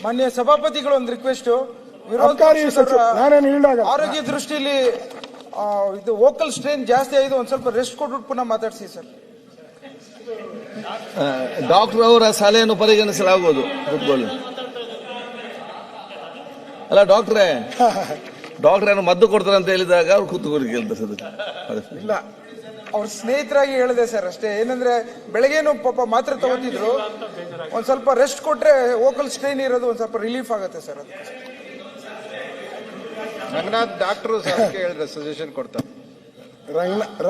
ಮಾನ್ಯ ಸಭಾಪತಿಗಳು ಒಂದು ರಿಕ್ವೆಸ್ಟ್, ಆರೋಗ್ಯ ದೃಷ್ಟಿಯಲ್ಲಿ ಇದು ವೋಕಲ್ ಸ್ಟ್ರೇನ್ ಜಾಸ್ತಿ ಆಗಿದೆ, ಒಂದ್ ಸ್ವಲ್ಪ ರೆಸ್ಟ್ ಕೊಟ್ಬಿಟ್ಟು ಪುನಃ ಮಾತಾಡ್ಸಿ ಸರ್. ಡಾಕ್ಟರ್ ಅವರ ಸಲಹೆಯನ್ನು ಪರಿಗಣಿಸಲಾಗುವುದು. ಕೂತ್ಕೊಳ್ಳಿ. ಅಲ್ಲ ಡಾಕ್ಟ್ರೇ ಏನು ಮದ್ದು ಕೊಡ್ತಾರೆ ಅಂತ ಹೇಳಿದಾಗ ಅವ್ರು ಕೂತ್ಕೊಳ್ಳಿ ಕೇಳ್ತಾರೆ. ಇಲ್ಲ, ಅವ್ರ ಸ್ನೇಹಿತರಾಗಿ ಹೇಳಿದೆ ಸರ್ ಅಷ್ಟೇ. ಏನಂದ್ರೆ ಬೆಳಗ್ಗೆನು ಪಾಪ ಮಾತ್ರೆ ತಗೋತಿದ್ರು, ಒಂದ್ ಸ್ವಲ್ಪ ರೆಸ್ಟ್ ಕೊಟ್ರೆ ವೋಕಲ್ ಸ್ಟ್ರೈನ್ ಇರೋದು ಒಂದ್ ಸ್ವಲ್ಪ ರಿಲೀಫ್ ಆಗುತ್ತೆ ಸರ್. ಅದಕ್ಕೆ ರಂಗನಾಥ್ ಡಾಕ್ಟರ್ ಹೇಳಿದ್ರೆ ಸಜೆಷನ್ ಕೊಡ್ತಾರೆ.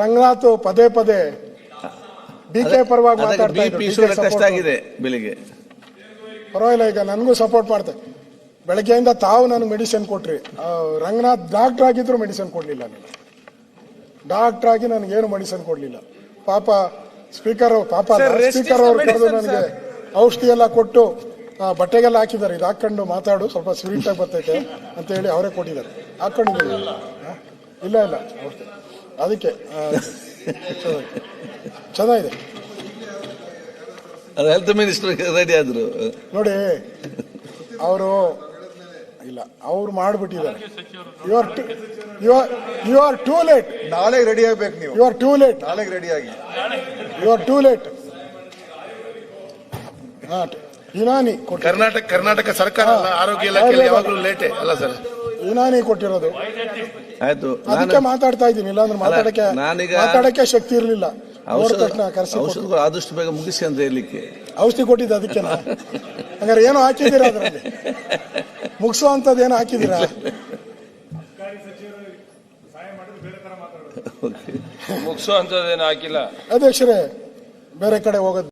ರಂಗನಾಥ್ ಪದೇ ಪದೇ ಡಿಕೆ ಪರವಾಗಿ ಮಾತಾಡ್ತಾ ಆಗಿದೆ ಬೆಳಿಗ್ಗೆ. ಪರವಾಗಿಲ್ಲ, ಈಗ ನನಗೂ ಸಪೋರ್ಟ್ ಮಾಡ್ತಾರೆ. ಬೆಳಗ್ಗೆಯಿಂದ ತಾವು ನನಗೆ ಮೆಡಿಸಿನ್ ಕೊಟ್ರಿ. ರಂಗನಾಥ್ ಡಾಕ್ಟರ್ ಆಗಿದ್ರು ಮೆಡಿಸಿನ್ ಕೊಡ್ಲಿಲ್ಲ. ನೀವು ಡಾಕ್ಟರ್ ಆಗಿ ನನಗೇನು ಮೆಡಿಸಿನ್ ಕೊಡ್ಲಿಲ್ಲ. ಪಾಪ ಸ್ಪೀಕರ್ ಅವ್ರು ಕರೆದು ನನಗೆ ಔಷಧಿ ಎಲ್ಲ ಕೊಟ್ಟು ಬಟ್ಟೆಗೆಲ್ಲ ಹಾಕಿದ್ದಾರೆ. ಇದು ಹಾಕೊಂಡು ಮಾತಾಡು, ಸ್ವಲ್ಪ ಸ್ವೀಟ್ ಆಗಿ ಬರ್ತೈತೆ ಅಂತ ಹೇಳಿ ಅವರೇ ಕೊಟ್ಟಿದ್ದಾರೆ. ಹಾಕೊಂಡಿದ್ದೀನಿ. ಇಲ್ಲ ಇಲ್ಲ ಔಷಧಿ, ಅದಕ್ಕೆ ಚೆನ್ನಾಗಿದೆ. ಹೆಲ್ತ್ ಮಿನಿಸ್ಟರ್ ರೆಡಿ ಆದ್ರು ನೋಡಿ. ಅವರು ಇಲ್ಲ, ಅವ್ರು ಮಾಡ್ಬಿಟ್ಟಿದ್ದಾರೆ. You are too late. ನಾಳೆ ರೆಡಿ ಆಗ್ಬೇಕು ನೀವು. You are too late. ನಾಳೆಗೆ ರೆಡಿ ಆಗಿ. You are too late. ಯುನಾನಿ ಕರ್ನಾಟಕ ಸರ್ಕಾರ ಆರೋಗ್ಯ ಇಲಾಖೆಯಲ್ಲಿ ಯಾವಾಗಲೂ ಲೇಟೇ ಅಲ್ಲ ಸರ್. ಯುನಾನಿ ಕೊಟ್ಟಿರೋದು. ಆಯ್ತು, ಅದಕ್ಕೆ ಮಾತಾಡ್ತಾ ಇದ್ದೀನಿ. ಇಲ್ಲಾಂದ್ರೆ ಮಾತಾಡಕ್ಕೆ ಶಕ್ತಿ ಇರಲಿಲ್ಲ. ಔಷಧ ಆದಷ್ಟು ಬೇಗ ಮುಗಿಸಿ ಅಂತ ಹೇಳಲಿಕ್ಕೆ ಔಷಧಿ ಕೊಟ್ಟಿದ್ದೆ. ಅದಕ್ಕೆ ಹಂಗಾರೆ ಏನೋ ಹಾಕಿದ್ದೀರಾ ಅದರಲ್ಲಿ? ಮುಗಿಸುವಂತದ್ದು ಏನೋ ಹಾಕಿದ್ದೀರಾ? ಮುಗಿಸುವಂತದ್ದೇನು ಹಾಕಿಲ್ಲ ಅಧ್ಯಕ್ಷರೇ. ಬೇರೆ ಕಡೆ ಹೋಗೋದು